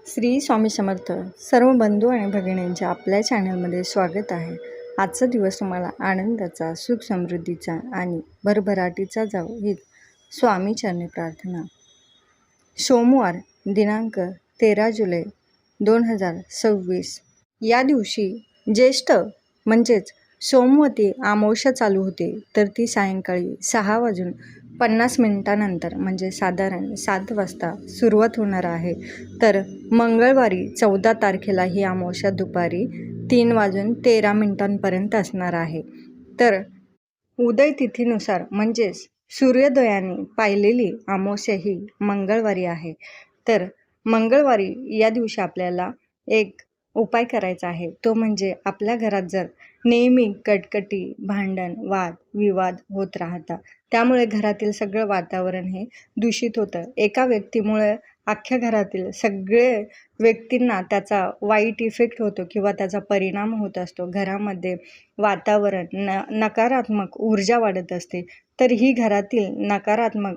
श्री स्वामी समर्थ. सर्व बंधू आणि भगिनींच्या आपल्या चॅनलमध्ये स्वागत आहे. आजचा दिवस तुम्हाला आनंदाचा, सुख समृद्धीचा आणि भरभराटीचा जावो हीच स्वामी चरणी प्रार्थना. सोमवार दिनांक 13 जुलै 2026 या दिवशी ज्येष्ठ म्हणजेच सोमवती अमावस्या चालू होते, तर ती सायंकाळी 6:50 म्हणजे साधारण 7 वाजता सुरुवात होणार आहे. तर मंगळवारी 14 तारखेला ही अमावस्या दुपारी 3:13 असणार आहे. तर उदय तिथीनुसार म्हणजेच सूर्योदयाने पाहिलेली अमावस्या ही मंगळवारी आहे. तर मंगळवारी या दिवशी आपल्याला एक उपाय करायचा आहे, तो म्हणजे आपल्या घरात जर नेहमी कटकटी, भांडण, वाद विवाद होत राहतात, त्यामुळे घरातील सगळं वातावरण हे दूषित होतं. एका व्यक्तीमुळे अख्ख्या घरातील सगळे व्यक्तींना त्याचा वाईट इफेक्ट होतो किंवा त्याचा परिणाम होत असतो. घरामध्ये वातावरण नकारात्मक ऊर्जा वाढत असते. तर ही घरातील नकारात्मक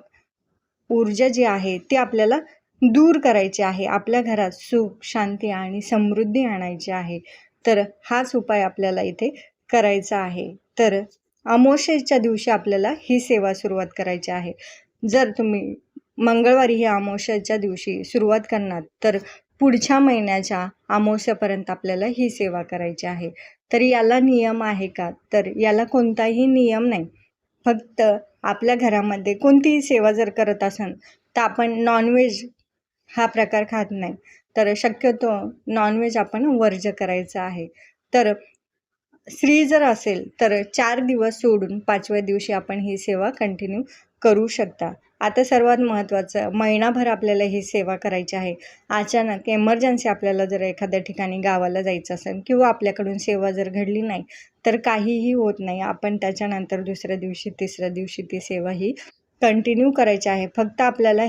ऊर्जा जी आहे ती आपल्याला दूर करायची आहे. आपल्या घरात सुख, शांती आणि समृद्धी आणायची आहे. तर हाच उपाय आपल्याला इथे करायचा आहे. तर अमावस्येच्या दिवशी आपल्याला ही सेवा सुरुवात करायची आहे. जर तुम्ही मंगळवारी ही अमावस्येच्या दिवशी सुरुवात करणार, तर पुढच्या महिन्याच्या अमावस्येपर्यंत आपल्याला ही सेवा करायची आहे. तर याला नियम आहे का? तर याला कोणताही नियम नाही. फक्त आपल्या घरामध्ये कोणतीही सेवा जर करत असाल तर आपण नॉनव्हेज हा प्रकार खात नाही, तर शक्यतो नॉनव्हेज आपण वर्ज्य करायचं आहे. तर स्त्री जर असेल तर 4 दिवस सोडून 5व्या दिवशी आपण ही सेवा कंटिन्यू करू शकता. आता सर्वात महत्त्वाचं, महिनाभर आपल्याला ही सेवा करायची आहे. अचानक एमर्जन्सी आपल्याला जर एखाद्या ठिकाणी गावाला जायचं असेल किंवा आपल्याकडून सेवा जर घडली नाही, तर काहीही होत नाही. आपण त्याच्यानंतर दुसऱ्या दिवशी, तिसऱ्या दिवशी ती सेवा ही कंटिन्यू करायची आहे. फक्त आपल्याला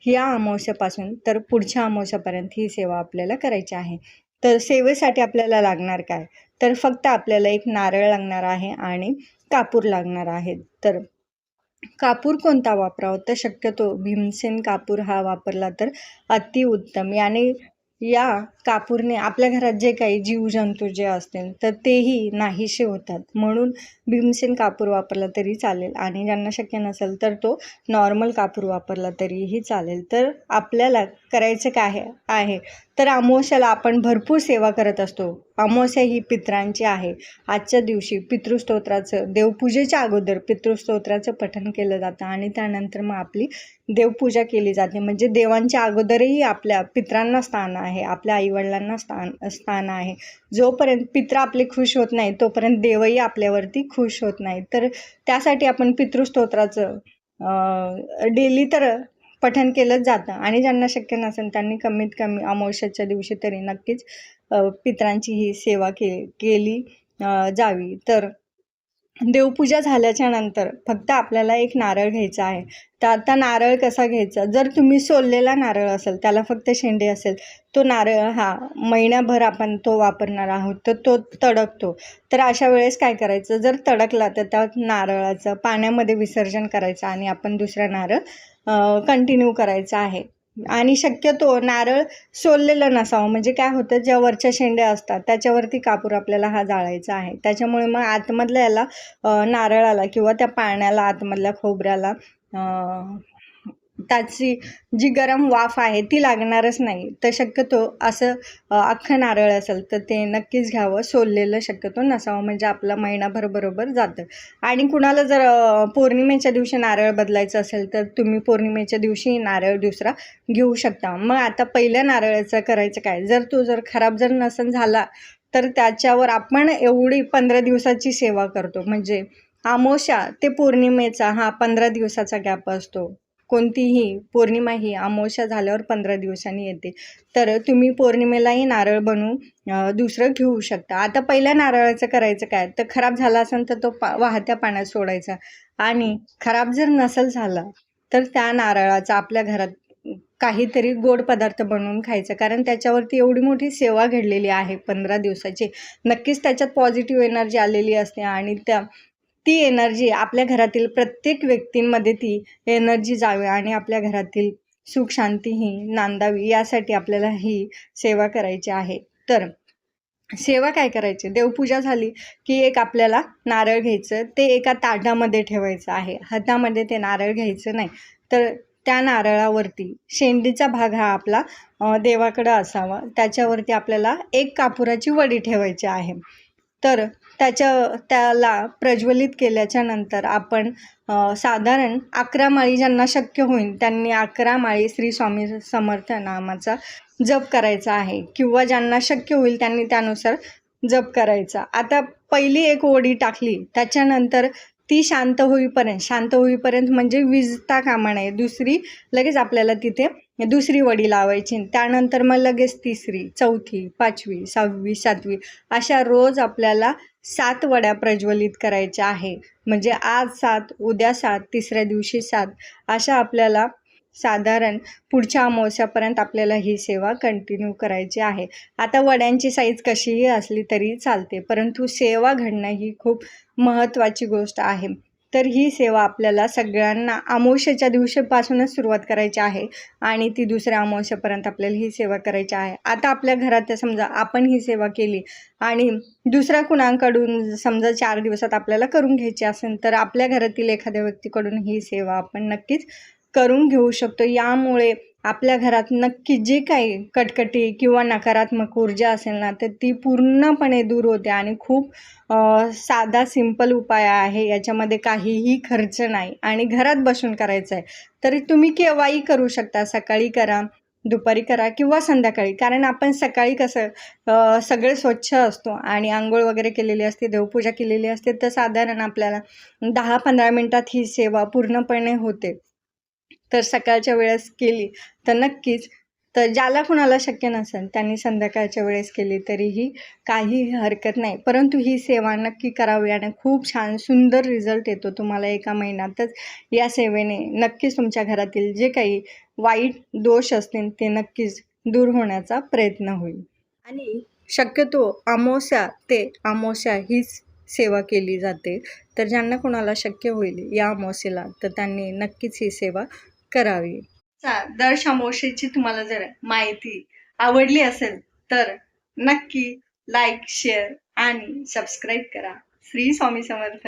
ह्या अमावस्येपासून तर पुढच्या अमावस्येपर्यंत ही सेवा आपल्याला करायची आहे. तर सेवेसाठी आपल्याला लागणार काय? तर फक्त आपल्याला एक नारळ लागणार आहे आणि कापूर लागणार आहे. तर कापूर कोणता वापरावा? तर शक्यतो भीमसेन कापूर हा वापरला तर अतिउत्तम. या कापूरने आपल्या घरात जे काही जीवजंतू जे असतील तर तेही नाहीसे होतात. म्हणून भीमसेन कापूर वापरला तरी चालेल आणि ज्यांना शक्य नसेल तर तो नॉर्मल कापूर वापरला तरीही चालेल. तर आपल्याला करायचं काय आहे, तर अमावस्याला आपण भरपूर सेवा करत असतो. अमावस्या ही पितरांची आहे. आजच्या दिवशी पितृस्तोत्राचं, देवपूजेच्या अगोदर पितृस्तोत्राचं पठण केलं जातं आणि त्यानंतर मग आपली देवपूजा केली जाते. म्हणजे देवांच्या अगोदरही आपल्या पितरांना स्थान आहे, आपल्या आईवडिलांना स्थान आहे. जोपर्यंत पित्र आपले खुश होत नाही तोपर्यंत देवही आपल्यावरती खुश होत नाही. तर त्यासाठी आपण पितृस्तोत्राचं डेली तर पठण केलंच जातं आणि ज्यांना शक्य नसेल त्यांनी कमीत कमी अमावस्येच्या दिवशी तरी नक्कीच पितरांची ही सेवा केली जावी. तर देवपूजा झाल्याच्या नंतर फक्त आपल्याला एक नारळ घ्यायचा आहे. तर आता नारळ कसा घ्यायचा? जर तुम्ही सोललेला नारळ असेल, त्याला फक्त शेंडे असेल, तो नारळ हा महिनाभर आपण तो वापरणार आहोत, तर तो तडकतो. तर अशा वेळेस काय करायचं? जर तडकला तर त्या नारळाचं पाण्यामध्ये विसर्जन करायचं आणि आपण दुसरा नारळ कंटिन्यू करायचा आहे. आणि शक्यतो नारळ सोललेलं नसावं. म्हणजे काय होतं, ज्या वरच्या शेंड्या असतात त्याच्यावरती कापूर आपल्याला हा जाळायचा आहे. त्याच्यामुळे मग आतमधल्या याला नारळाला किंवा त्या पाण्याला, आतमधल्या खोबऱ्याला त्याची जी गरम वाफ आहे ती लागणारच नाही. तर शक्यतो असं अख्खं नारळ असेल तर ते नक्कीच घ्यावं. सोललेलं शक्यतो नसावं, म्हणजे आपला महिनाभर बरोबर जातं. आणि कुणाला जर पौर्णिमेच्या दिवशी नारळ बदलायचं असेल तर तुम्ही पौर्णिमेच्या दिवशी नारळ दुसरा घेऊ शकता. मग आता पहिल्या नारळाचं करायचं काय? जर खराब नसेल झाला तर त्याच्यावर आपण एवढी 15 दिवसाची सेवा करतो. म्हणजे अमावस्या ते पौर्णिमेचा हा 15 दिवसाचा गॅप असतो. कोणतीही पौर्णिमा ही अमावस्या झाल्यावर 15 दिवसांनी येते. तर तुम्ही पौर्णिमेलाही नारळ बनवून दुसरं घेऊ शकता. आता पहिल्या नारळाचं करायचं काय? तर खराब झाला असेल तर तो वाहत्या पाण्यात सोडायचा आणि खराब जर नसेल झाला तर त्या नारळाचा आपल्या घरात काहीतरी गोड पदार्थ बनवून खायचं. कारण त्याच्यावरती एवढी मोठी सेवा घडलेली आहे 15 दिवसाची. नक्कीच त्याच्यात पॉझिटिव्ह एनर्जी आलेली असते आणि ती एनर्जी आपल्या घरातील प्रत्येक व्यक्तींमध्ये ती एनर्जी जावे आणि आपल्या घरातील सुख शांती ही नांदावी यासाठी आपल्याला ही सेवा करायची आहे. तर सेवा काय करायची, देवपूजा झाली की एक आपल्याला नारळ घ्यायचं, ते एका ताटामध्ये ठेवायचं आहे. हातामध्ये ते नारळ घ्यायचं नाही. तर त्या नारळावरती शेंडीचा भाग हा आपला देवाकडं असावा. त्याच्यावरती आपल्याला एक कापुराची वडी ठेवायची आहे. तर त्याला प्रज्वलित केल्याच्या नंतर आपण साधारण 11 माळी ज्यांना शक्य होईल त्यांनी 11 माळी श्री स्वामी समर्थ नामाचा जप करायचा आहे, किंवा ज्यांना शक्य होईल त्यांनी त्यानुसार जप करायचा. आता पहिली एक ओढी टाकली, त्याच्यानंतर ती शांत होईपर्यंत म्हणजे विजता कामा नये, दुसरी लगेच आपल्याला तिथे दुसरी वडी लावायची. त्यानंतर मग लगेच तिसरी, चौथी, 5वी, 6वी, 7वी अशा रोज आपल्याला 7 वड्या प्रज्वलित करायच्या आहे. म्हणजे आज 7, उद्या 7, तिसऱ्या दिवशी 7 अशा आपल्याला साधारण पुढच्या अमावस्यापर्यंत आपल्याला ही सेवा कंटिन्यू करायची आहे. आता वड्यांची साईज कशीही असली तरी चालते, परंतु सेवा घडणं ही खूप महत्त्वाची गोष्ट आहे. तर ही सेवा आपल्याला सगळ्यांना अमावस्येच्या दिवशीपासूनच सुरुवात करायची आहे आणि ती दुसऱ्या अमावस्येपर्यंत आपल्याला ही सेवा करायची आहे. आता आपल्या घरात समजा आपण ही सेवा केली आणि दुसऱ्या कुणाकडून समजा 4 दिवसात आपल्याला करून घ्यायची असेल, तर आपल्या घरातील एखाद्या व्यक्तीकडून ही सेवा आपण नक्कीच करून घेऊ शकतो. यामुळे आपल्या घरात नक्की जे काही कटकटी किंवा नकारात्मक ऊर्जा असेल ना, तर ती पूर्णपणे दूर होते आणि खूप साधा सिंपल उपाय आहे. याच्यामध्ये काहीही खर्च नाही आणि घरात बसून करायचं आहे. तरी तुम्ही केव्हाही करू शकता. सकाळी करा, दुपारी करा किंवा संध्याकाळी. कारण आपण सकाळी कसं सगळे स्वच्छ असतो आणि अंघोळ वगैरे केलेली असते, देवपूजा केलेली असते, तर साधारण आपल्याला 10-15 मिनटात ही सेवा पूर्णपणे होते. तर सकाळच्या वेळेस केली तर नक्कीच, तर ज्याला कुणाला शक्य नसेल त्यांनी संध्याकाळच्या वेळेस केली तरीही काही हरकत नाही. परंतु ही सेवा नक्की करावी आणि खूप छान सुंदर रिझल्ट येतो तुम्हाला. एका महिन्यातच या सेवेने नक्कीच तुमच्या घरातील जे काही वाईट दोष असतील ते नक्कीच दूर होण्याचा प्रयत्न होईल. आणि शक्यतो अमावस्या ते अमावस्या हीच सेवा केली जाते. तर ज्यांना कोणाला शक्य होईल या अमावस्येला तर त्यांनी नक्कीच ही सेवा करावी. दर अमावस्येची तुम्हाला जर माहिती आवडली असेल तर नक्की लाईक, शेअर आणि सबस्क्राईब करा. श्री स्वामी समर्थ.